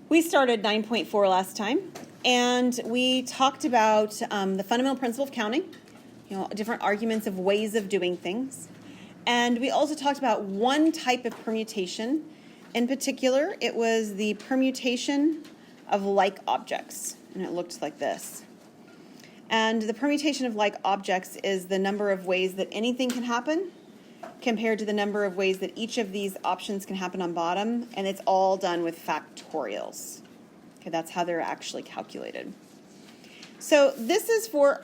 We started 9.4 last time, and we talked about the fundamental principle of counting, different arguments of ways of doing things. And we also talked about one type of permutation. In particular, it was the permutation of like objects, and it looked like this. And the permutation of like objects is the number of ways that anything can happen compared to the number of ways that each of these options can happen on bottom, and it's all done with factorials. Okay, that's how they're actually calculated. So this is for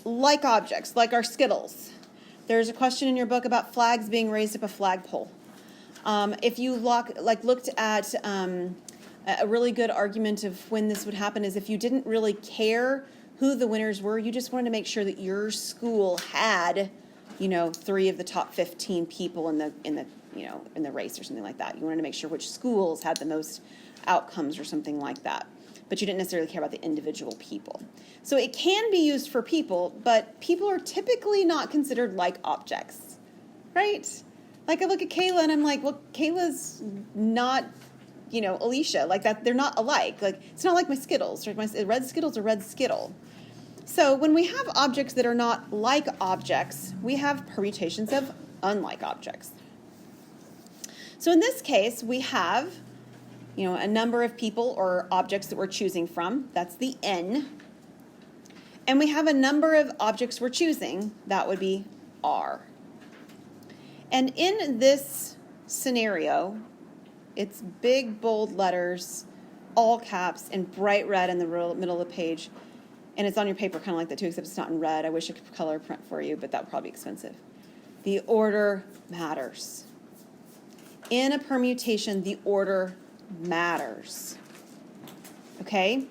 like objects, like our Skittles. There's a question in your book about flags being raised up a flagpole. If you looked at a really good argument of when this would happen is if you didn't really care who the winners were, you just wanted to make sure that your school had 3 of the top 15 people in the race or something like that. You wanted to make sure which schools had the most outcomes or something like that. But you didn't necessarily care about the individual people. So it can be used for people, but people are typically not considered like objects, right? Like I look at Kayla and I'm like, well, Kayla's not, Alicia, like that. They're not alike. Like it's not like my Skittles, right? My red Skittle's a red Skittle. So when we have objects that are not like objects, we have permutations of unlike objects. So in this case, we have, a number of people or objects that we're choosing from. That's the N. And we have a number of objects we're choosing. That would be R. And in this scenario, it's big, bold letters, all caps, and bright red in the middle of the page. And it's on your paper kind of like that too, except it's not in red. I wish I could color print for you, but that would probably be expensive. The order matters. In a permutation, the order matters. Okay?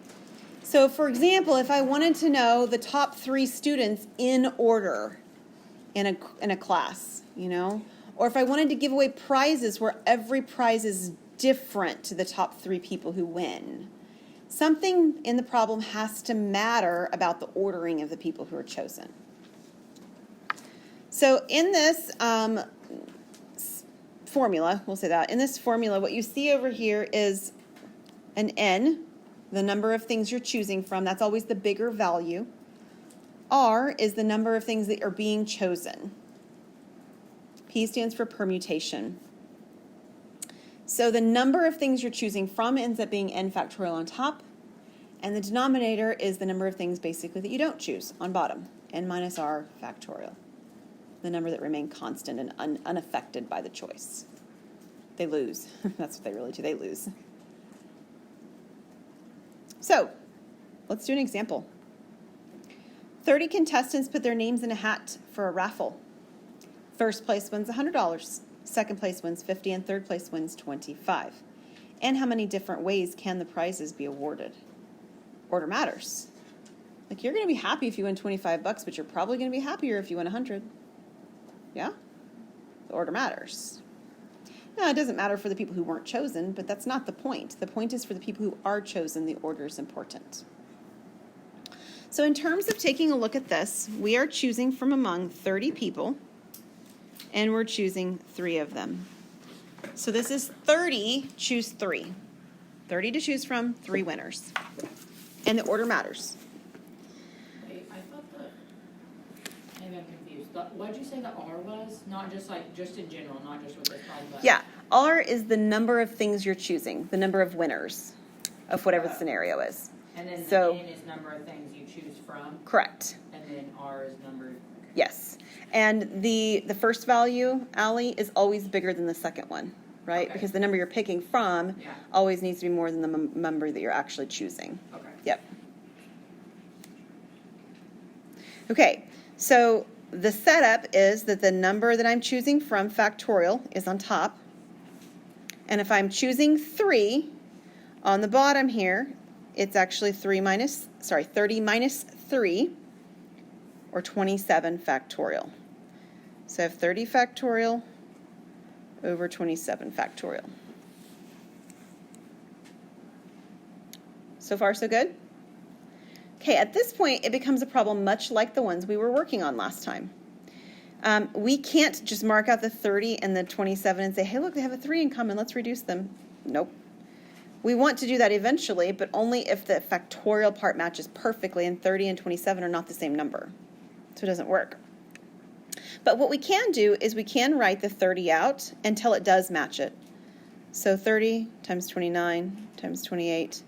So for example, if I wanted to know the top 3 students in order in a class, or if I wanted to give away prizes where every prize is different to the top 3 people who win, something in the problem has to matter about the ordering of the people who are chosen. So in this formula, we'll say that, in this formula, what you see over here is an N, the number of things you're choosing from. That's always the bigger value. R is the number of things that are being chosen. P stands for permutation. So the number of things you're choosing from ends up being n factorial on top, and the denominator is the number of things basically that you don't choose on bottom, n minus r factorial, the number that remain constant and unaffected by the choice. They lose. That's what they really do. They lose. So let's do an example. 30 contestants put their names in a hat for a raffle. First place wins $100. Second place wins $50, and third place wins $25. And how many different ways can the prizes be awarded? Order matters. Like you're going to be happy if you win $25, but you're probably going to be happier if you win 100. Yeah? The order matters. Now, it doesn't matter for the people who weren't chosen, but that's not the point. The point is for the people who are chosen, the order is important. So in terms of taking a look at this, we are choosing from among 30 people, and we're choosing 3 of them. So this is 30, choose 3. 30 to choose from, 3 winners. And the order matters. Wait, I thought maybe I'm confused. What did you say the R was? Not just just in general, not just with this problem. Yeah, R is the number of things you're choosing, the number of winners of whatever the scenario is. And then the N is number of things you choose from? Correct. And then R is number... Yes. And the first value, Allie, is always bigger than the second one, right? Okay. Because the number you're picking from always needs to be more than the number that you're actually choosing. Okay. Yep. Okay, so the setup is that the number that I'm choosing from factorial is on top. And if I'm choosing 3, on the bottom here, it's actually 30 minus 3, or 27 factorial. So I have 30 factorial over 27 factorial. So far, so good? Okay, at this point, it becomes a problem much like the ones we were working on last time. We can't just mark out the 30 and the 27 and say, hey, look, they have a 3 in common. Let's reduce them. Nope. We want to do that eventually, but only if the factorial part matches perfectly, and 30 and 27 are not the same number. So it doesn't work. But what we can do is we can write the 30 out until it does match it. So 30 times 29 times 28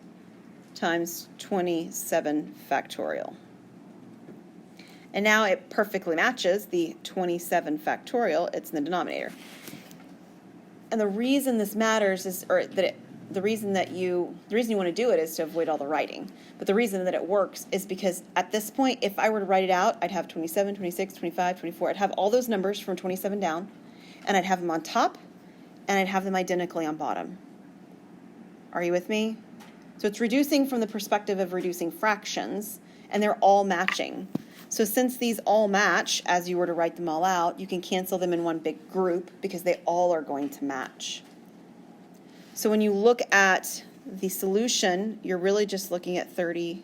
times 27 factorial. And now it perfectly matches the 27 factorial. It's in the denominator. And the reason this matters is, the reason you want to do it is to avoid all the writing. But the reason that it works is because at this point, if I were to write it out, I'd have 27, 26, 25, 24. I'd have all those numbers from 27 down, and I'd have them on top, and I'd have them identically on bottom. Are you with me? So it's reducing from the perspective of reducing fractions, and they're all matching. So since these all match, as you were to write them all out, you can cancel them in one big group because they all are going to match. So when you look at the solution, you're really just looking at 30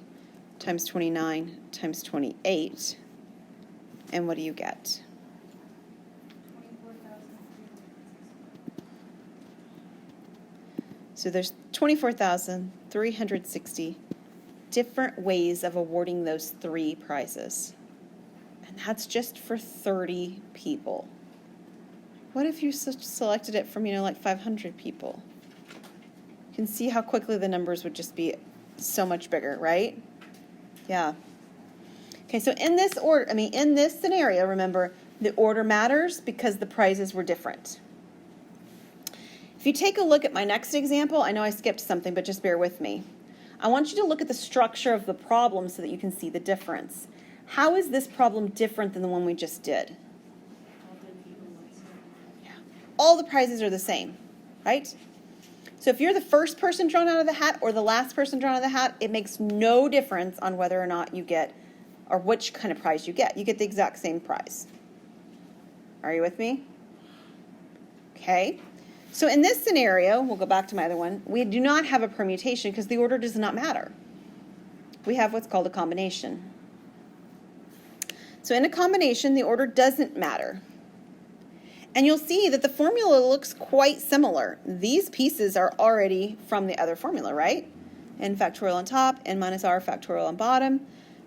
times 29 times 28. And what do you get? 24,360. So there's 24,360 different ways of awarding those 3 prizes. And that's just for 30 people. What if you selected it from, like 500 people? You can see how quickly the numbers would just be so much bigger, right? Yeah. Okay, so in this scenario, remember, the order matters because the prizes were different. If you take a look at my next example, I know I skipped something, but just bear with me. I want you to look at the structure of the problem so that you can see the difference. How is this problem different than the one we just did? Yeah. All the prizes are the same, right? So if you're the first person drawn out of the hat or the last person drawn out of the hat, it makes no difference on whether or not you get, or which kind of prize you get. You get the exact same prize. Are you with me? Okay. So in this scenario, we'll go back to my other one, we do not have a permutation because the order does not matter. We have what's called a combination. So in a combination, the order doesn't matter. And you'll see that the formula looks quite similar. These pieces are already from the other formula, right? N factorial on top, n minus r factorial on bottom.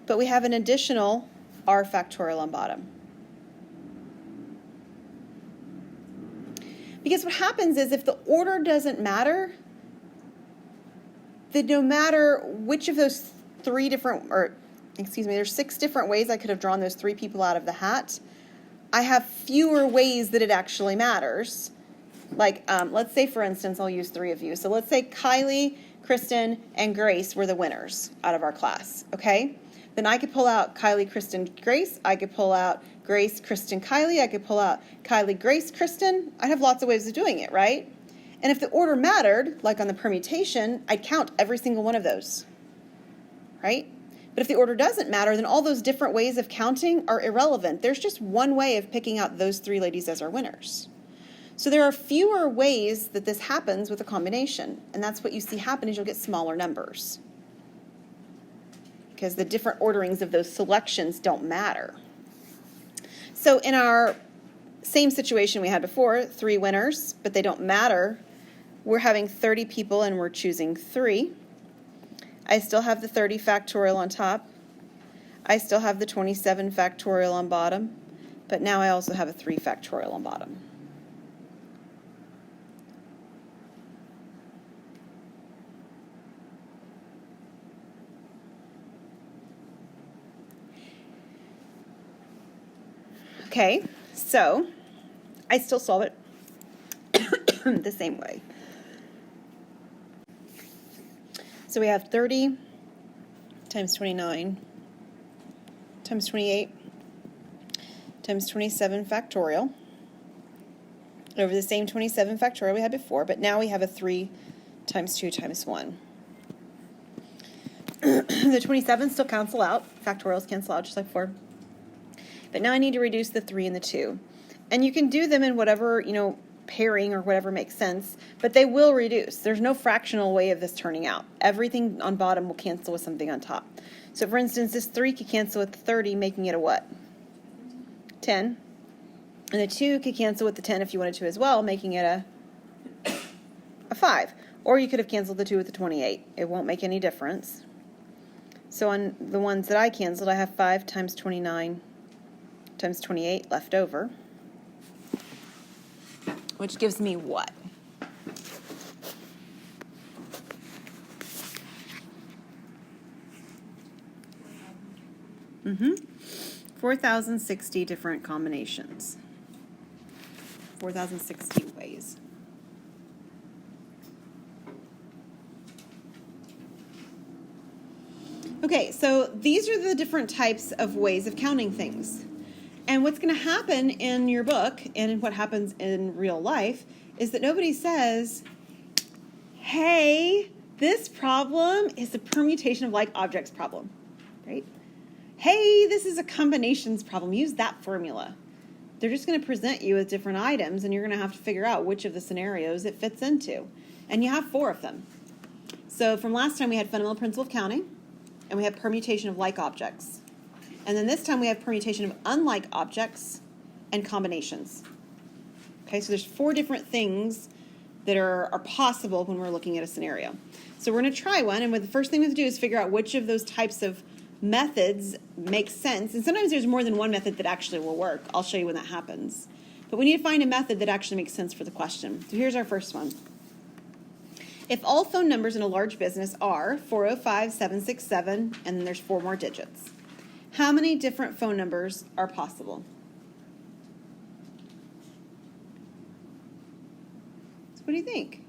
But we have an additional r factorial on bottom. Because what happens is if the order doesn't matter, then no matter which of those there's 6 different ways I could have drawn those 3 people out of the hat. I have fewer ways that it actually matters. Like, let's say, for instance, I'll use 3 of you. So let's say Kylie, Kristen, and Grace were the winners out of our class, okay? Then I could pull out Kylie, Kristen, Grace. I could pull out Grace, Kristen, Kylie. I could pull out Kylie, Grace, Kristen. I'd have lots of ways of doing it, right? And if the order mattered, like on the permutation, I'd count every single one of those, right? But if the order doesn't matter, then all those different ways of counting are irrelevant. There's just one way of picking out those 3 ladies as our winners. So there are fewer ways that this happens with a combination. And that's what you see happen is you'll get smaller numbers. Because the different orderings of those selections don't matter. So in our same situation we had before, 3 winners, but they don't matter. We're having 30 people and we're choosing 3. I still have the 30 factorial on top. I still have the 27 factorial on bottom. But now I also have a 3 factorial on bottom. Okay, so I still solve it the same way. So we have 30 times 29 times 28 times 27 factorial over the same 27 factorial we had before, but now we have a 3 times 2 times 1. The 27 still cancel out. Factorials cancel out just like before. But now I need to reduce the 3 and the 2. And you can do them in whatever, pairing or whatever makes sense, but they will reduce. There's no fractional way of this turning out. Everything on bottom will cancel with something on top. So for instance, this 3 could cancel with the 30, making it a what? 10. And the 2 could cancel with the 10 if you wanted to as well, making it a 5. Or you could have canceled the 2 with the 28. It won't make any difference. So on the ones that I canceled, I have 5 times 29 times 28 left over, which gives me what? 4,060 different combinations. 4,060 ways. Okay, so these are the different types of ways of counting things. And what's going to happen in your book and in what happens in real life is that nobody says, hey, this problem is a permutation of like objects problem, right? Hey, this is a combinations problem. Use that formula. They're just going to present you with different items, and you're going to have to figure out which of the scenarios it fits into. And you have 4 of them. So from last time, we had fundamental principle of counting, and we had permutation of like objects. And then this time, we have permutation of unlike objects and combinations. Okay, so there's 4 different things that are possible when we're looking at a scenario. So we're going to try one, and the first thing we have to do is figure out which of those types of methods make sense. And sometimes there's more than one method that actually will work. I'll show you when that happens. But we need to find a method that actually makes sense for the question. So here's our first one. If all phone numbers in a large business are 405 767, and then there's 4 more digits, how many different phone numbers are possible? So what do you think?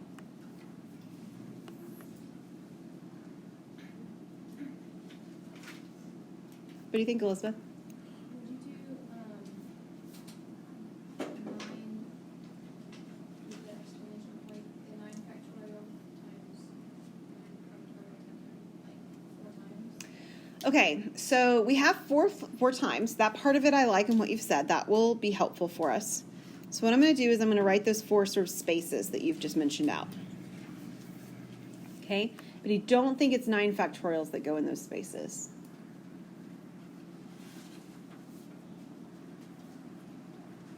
What do you think, Elizabeth? Would you do 9 with the explanation, like the 9 factorial times 9 factorial, like 4 times? Okay, so we have four times. That part of it I like and what you've said. That will be helpful for us. So what I'm going to do is I'm going to write those 4 sort of spaces that you've just mentioned out. Okay, but you don't think it's 9 factorials that go in those spaces.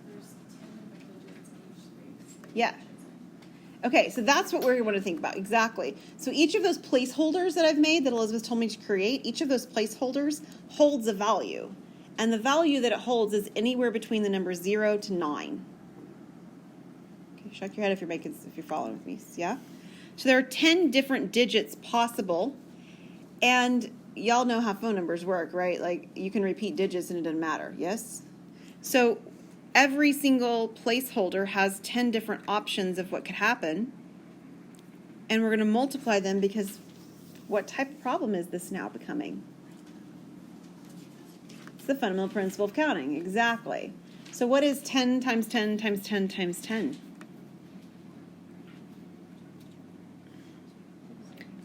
There's 10 different digits in each space. Yeah. Okay, so that's what we're going to want to think about. Exactly. So each of those placeholders that I've made that Elizabeth told me to create, each of those placeholders holds a value. And the value that it holds is anywhere between the numbers 0 to 9. Okay, shake your head if you're following with me. Yeah? So there are 10 different digits possible. And y'all know how phone numbers work, right? Like you can repeat digits and it doesn't matter. Yes? So every single placeholder has 10 different options of what could happen. And we're going to multiply them because what type of problem is this now becoming? It's the fundamental principle of counting. Exactly. So what is 10 times 10 times 10 times 10?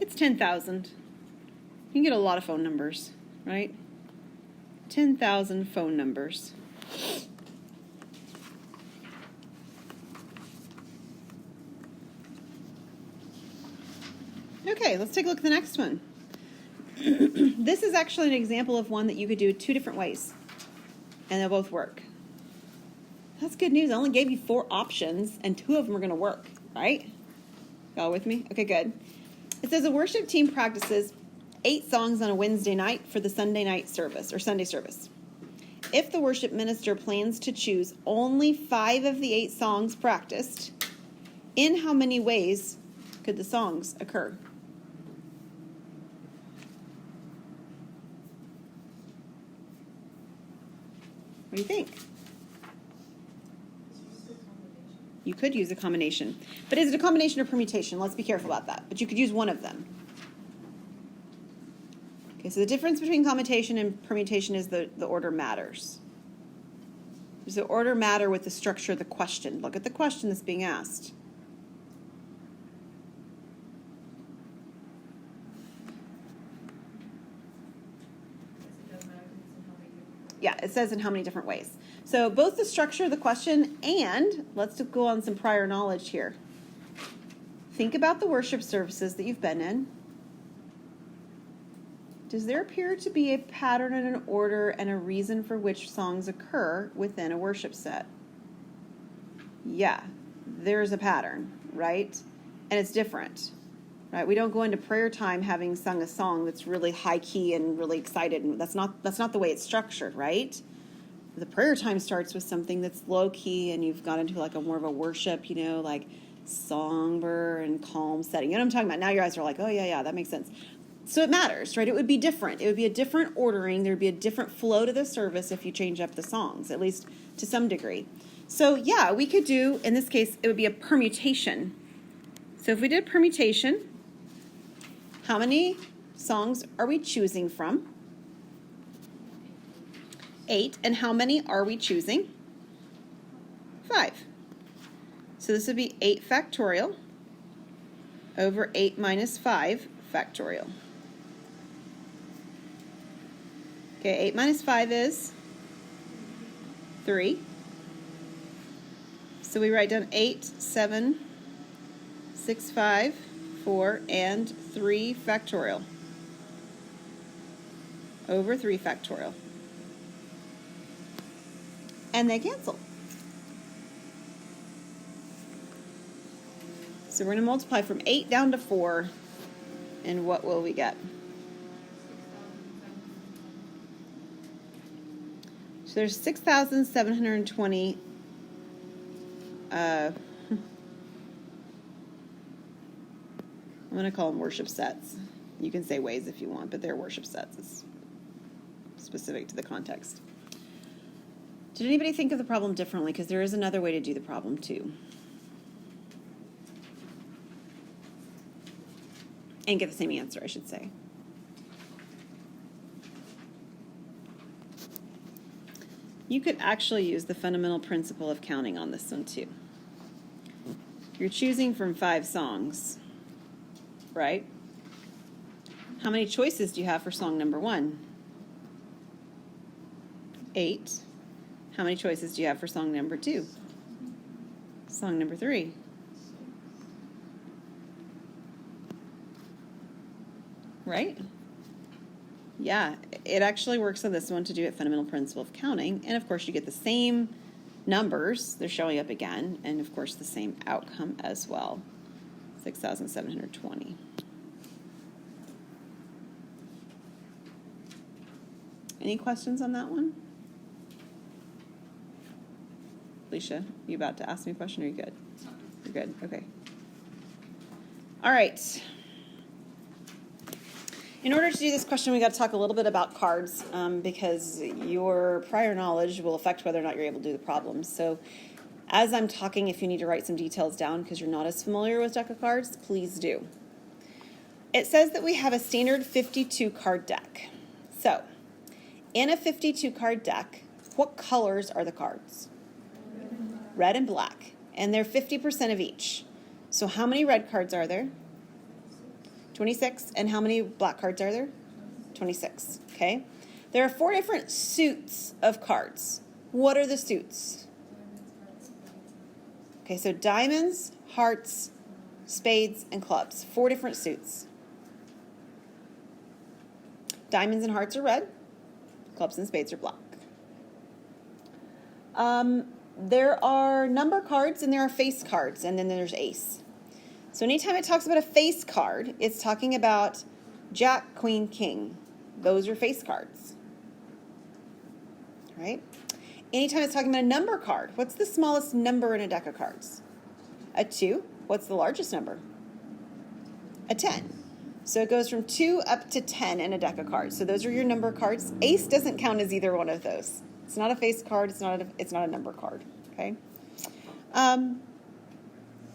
It's 10,000. You can get a lot of phone numbers, right? 10,000 phone numbers. Okay, let's take a look at the next one. This is actually an example of one that you could do 2 different ways, and they'll both work. That's good news. I only gave you 4 options, and 2 of them are going to work, right? Y'all with me? Okay, good. It says a worship team practices 8 songs on a Wednesday night for the Sunday night service, or Sunday service. If the worship minister plans to choose only 5 of the 8 songs practiced, in how many ways could the songs occur? What do you think? You could use a combination. But is it a combination or permutation? Let's be careful about that. But you could use one of them. Okay, so the difference between combination and permutation is the order matters. Does the order matter with the structure of the question? Look at the question that's being asked. Yeah, it says in how many different ways. So both the structure of the question and, let's go on some prior knowledge here. Think about the worship services that you've been in. Does there appear to be a pattern and an order and a reason for which songs occur within a worship set? Yeah, there's a pattern, right? And it's different. right? We don't go into prayer time having sung a song that's really high key and really excited, and that's not the way it's structured, right? The prayer time starts with something that's low key, and you've got into like a more of a worship, like somber and calm setting. You know what I'm talking about? Now your eyes are like, oh yeah, that makes sense. So it matters, right? It would be different. It would be a different ordering. There would be a different flow to the service if you change up the songs, at least to some degree. So yeah, we could do, in this case, it would be a permutation. So if we did permutation, how many songs are we choosing from? 8. And how many are we choosing? 5. So this would be 8 factorial over 8 minus 5 factorial. Okay, 8 minus 5 is 3. So we write down 8, 7, 6, 5, 4, and 3 factorial over 3 factorial. And they cancel. So we're going to multiply from 8 down to 4, and what will we get? So there's 6,720 I'm going to call them worship sets. You can say ways if you want, but they're worship sets. It's specific to the context. Did anybody think of the problem differently? Because there is another way to do the problem too. And get the same answer, I should say. You could actually use the fundamental principle of counting on this one too. You're choosing from 5 songs, right? How many choices do you have for song number 1? 8. How many choices do you have for song number 2? Song number 3? Right? Yeah, it actually works on this one to do it fundamental principle of counting. And of course you get the same numbers, they're showing up again, and of course the same outcome as well, 6,720. Any questions on that one? Alicia, you about to ask me a question, or are you good? You're good, okay. All right. In order to do this question, we got to talk a little bit about cards because your prior knowledge will affect whether or not you're able to do the problem. So as I'm talking, if you need to write some details down because you're not as familiar with deck of cards, please do. It says that we have a standard 52 card deck. So in a 52 card deck, what colors are the cards? Red and black. And they're 50% of each. So how many red cards are there? 26. And how many black cards are there? 26. Okay. There are 4 different suits of cards. What are the suits? Okay, so diamonds, hearts, spades, and clubs. 4 different suits. Diamonds and hearts are red. Clubs and spades are black. There are number cards and there are face cards, and then there's ace. So anytime it talks about a face card, it's talking about Jack, Queen, King. Those are face cards. Right? Anytime it's talking about a number card, what's the smallest number in a deck of cards? A 2. What's the largest number? A 10. So it goes from 2 up to 10 in a deck of cards. So those are your number cards. Ace doesn't count as either one of those. It's not a face card. It's not a number card. Okay.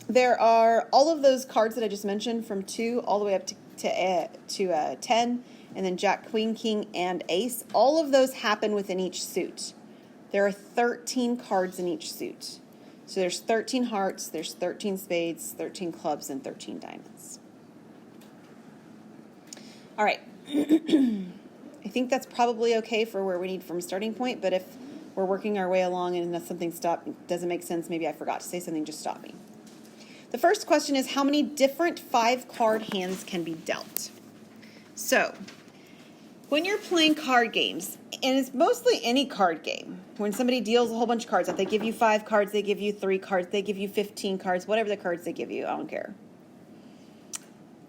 There are all of those cards that I just mentioned from 2 all the way up to 10, and then Jack, Queen, King, and Ace. All of those happen within each suit. There are 13 cards in each suit. So there's 13 hearts, there's 13 spades, 13 clubs, and 13 diamonds. All right. I think that's probably okay for where we need from a starting point, but if we're working our way along and something doesn't make sense, maybe I forgot to say something, just stop me. The first question is, how many different 5-card hands can be dealt? So, when you're playing card games, and it's mostly any card game, when somebody deals a whole bunch of cards out, they give you 5 cards, they give you 3 cards, they give you 15 cards, whatever the cards they give you, I don't care.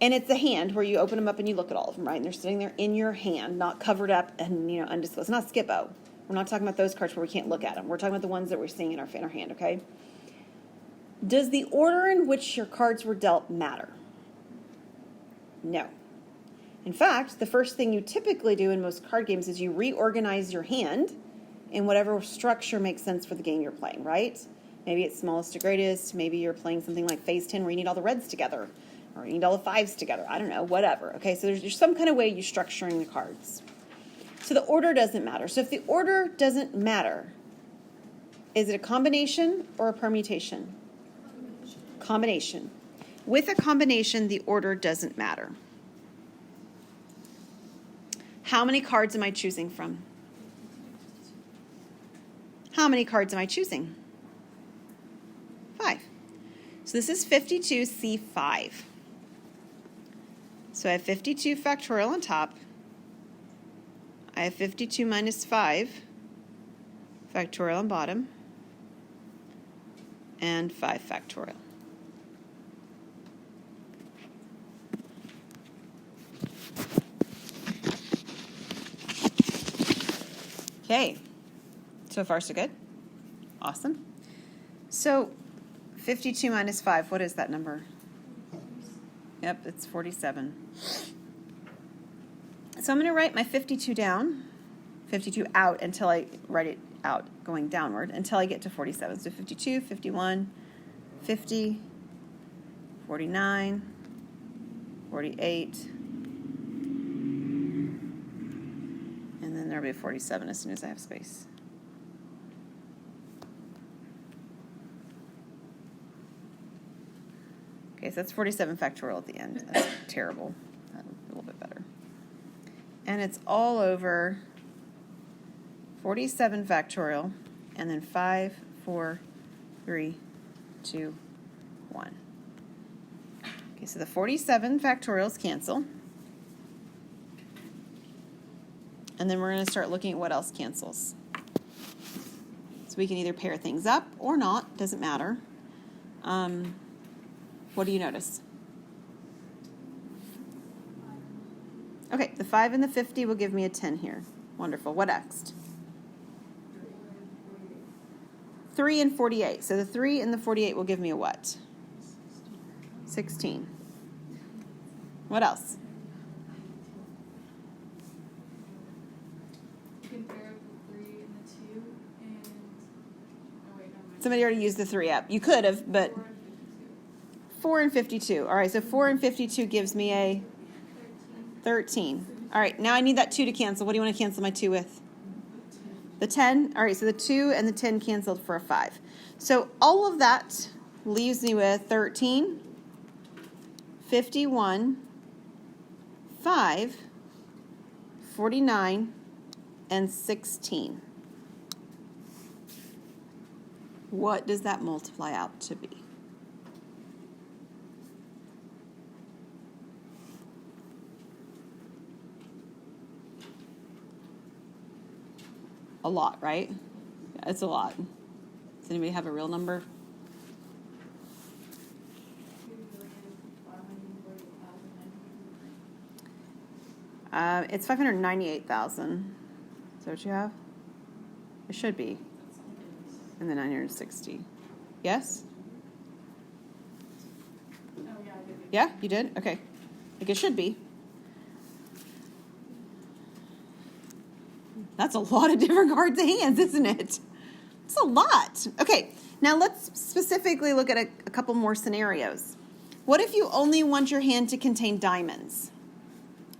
And it's a hand where you open them up and you look at all of them, right? And they're sitting there in your hand, not covered up and, undisclosed. It's not Skippo. We're not talking about those cards where we can't look at them. We're talking about the ones that we're seeing in our hand, okay? Does the order in which your cards were dealt matter? No. In fact, the first thing you typically do in most card games is you reorganize your hand in whatever structure makes sense for the game you're playing, right? Maybe it's smallest to greatest. Maybe you're playing something like phase 10 where you need all the reds together, or you need all the fives together. I don't know, whatever. Okay, so there's some kind of way you're structuring the cards. So the order doesn't matter. So if the order doesn't matter, is it a combination or a permutation? Combination. With a combination, the order doesn't matter. How many cards am I choosing from? How many cards am I choosing? 5. So this is 52C5. So I have 52 factorial on top. I have 52 minus 5 factorial on bottom. And 5 factorial. Okay, so far so good. Awesome. So 52 minus 5, what is that number? Yep, it's 47. So I'm going to write my 52 down, 52 out until I write it out going downward until I get to 47. So 52, 51, 50, 49, 48, and then there'll be 47 as soon as I have space. Okay, so that's 47 factorial at the end. That's terrible. A little bit better. And it's all over 47 factorial, and then 5, 4, 3, 2, 1. Okay, so the 47 factorials cancel. And then we're going to start looking at what else cancels. So we can either pair things up or not, doesn't matter. What do you notice? Okay, the 5 and the 50 will give me a 10 here. Wonderful. What next? 3 and 48. So the 3 and the 48 will give me a what? 16. What else? You can pair up the 3 and the 2 and, oh wait, never mind. Somebody already used the 3 up. You could have, but 4 and 52. 4 and 52. All right, so 4 and 52 gives me a 13. All right, now I need that 2 to cancel. What do you want to cancel my 2 with? The 10? All right, so the 2 and the 10 canceled for a 5. So all of that leaves me with 13, 51, 5, 49, and 16. What does that multiply out to be? A lot, right? Yeah, it's a lot. Does anybody have a real number? 2,548,900. It's 598,000. Is that what you have? It should be. And then 960. Yes? Oh yeah, I did. Yeah, you did? Okay. Like it should be. That's a lot of different cards and hands, isn't it? It's a lot. Okay, now let's specifically look at a couple more scenarios. What if you only want your hand to contain diamonds?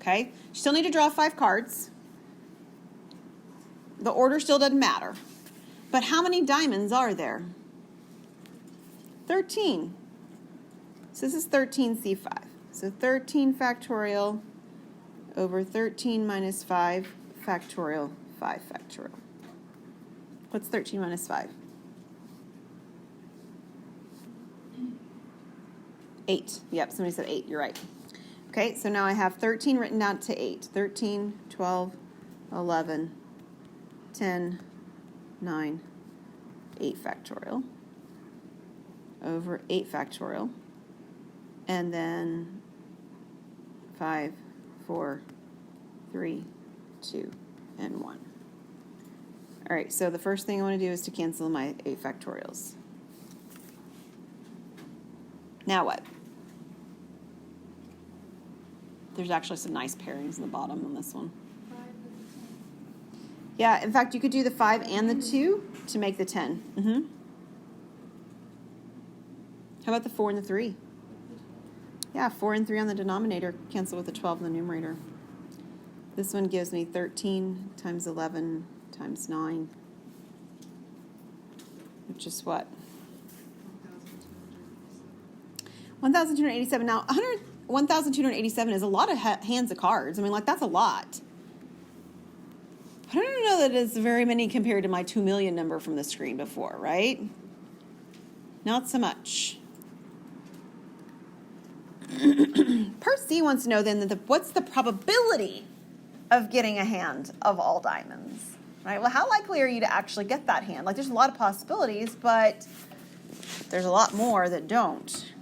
Okay, you still need to draw 5 cards. The order still doesn't matter. But how many diamonds are there? 13. So this is 13C5. So 13 factorial over 13 minus 5 factorial 5 factorial. What's 13 minus 5? 8. Yep, somebody said 8. You're right. Okay, so now I have 13 written down to 8. 13, 12, 11, 10, 9, 8 factorial over 8 factorial. And then 5, 4, 3, 2, and 1. All right, so the first thing I want to do is to cancel my 8 factorials. Now what? There's actually some nice pairings in the bottom on this one. 5 with the 10. Yeah, in fact, you could do the 5 and the 2 to make the 10. How about the 4 and the 3? Yeah, 4 and 3 on the denominator, cancel with the 12 in the numerator. This one gives me 13 times 11 times 9, which is what? 1,287. Now, 1,287 is a lot of hands of cards. I mean, like, that's a lot. I don't know that it's very many compared to my 2 million number from the screen before, right? Not so much. Part C wants to know then what's the probability of getting a hand of all diamonds, right? Well, how likely are you to actually get that hand? Like, there's a lot of possibilities, but there's a lot more that don't.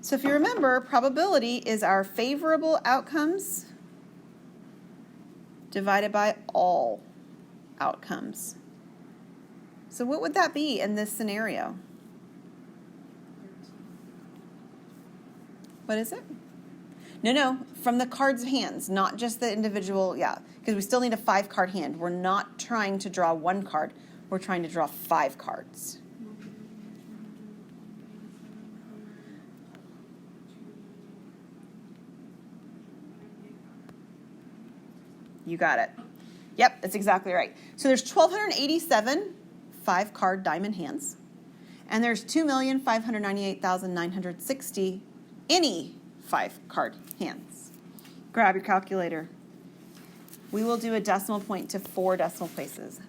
So if you remember, probability is our favorable outcomes divided by all outcomes. So what would that be in this scenario? What is it? No, from the cards' hands, not just the individual, because we still need a 5-card hand. We're not trying to draw 1 card. We're trying to draw 5 cards. You got it. Yep, that's exactly right. So there's 1,287 5-card diamond hands, and there's 2,598,960 any 5-card hands. Grab your calculator. We will do a decimal point to 4 decimal places.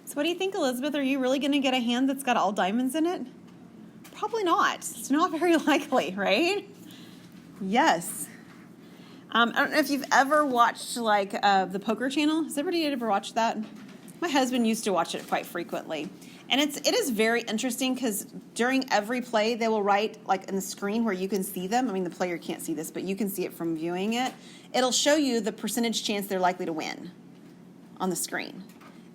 So what do you think, Elizabeth? Are you really going to get a hand that's got all diamonds in it? Probably not. It's not very likely, right? Yes. I don't know if you've ever watched like the Poker Channel. Has everybody ever watched that? My husband used to watch it quite frequently. And it is very interesting because during every play, they will write like in the screen where you can see them. I mean, the player can't see this, but you can see it from viewing it. It'll show you the percentage chance they're likely to win on the screen.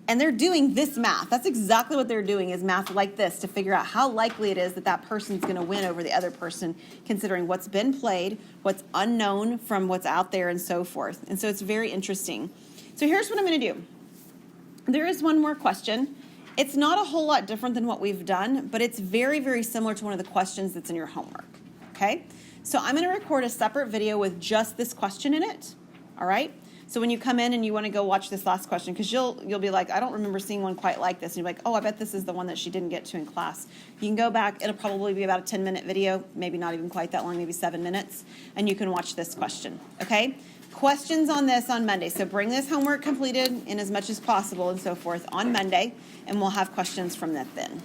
And they're doing this math. That's exactly what they're doing, is math like this to figure out how likely it is that that person's going to win over the other person, considering what's been played, what's unknown from what's out there, and so forth. And so it's very interesting. So here's what I'm going to do. There is one more question. It's not a whole lot different than what we've done, but it's very, very similar to one of the questions that's in your homework. Okay? So I'm going to record a separate video with just this question in it. All right? So when you come in and you want to go watch this last question, because you'll be like, I don't remember seeing one quite like this. And you're like, oh, I bet this is the one that she didn't get to in class. You can go back. It'll probably be about a 10-minute video, maybe not even quite that long, maybe 7 minutes. And you can watch this question, okay? Questions on this on Monday. So bring this homework completed in as much as possible and so forth on Monday, and we'll have questions from that then.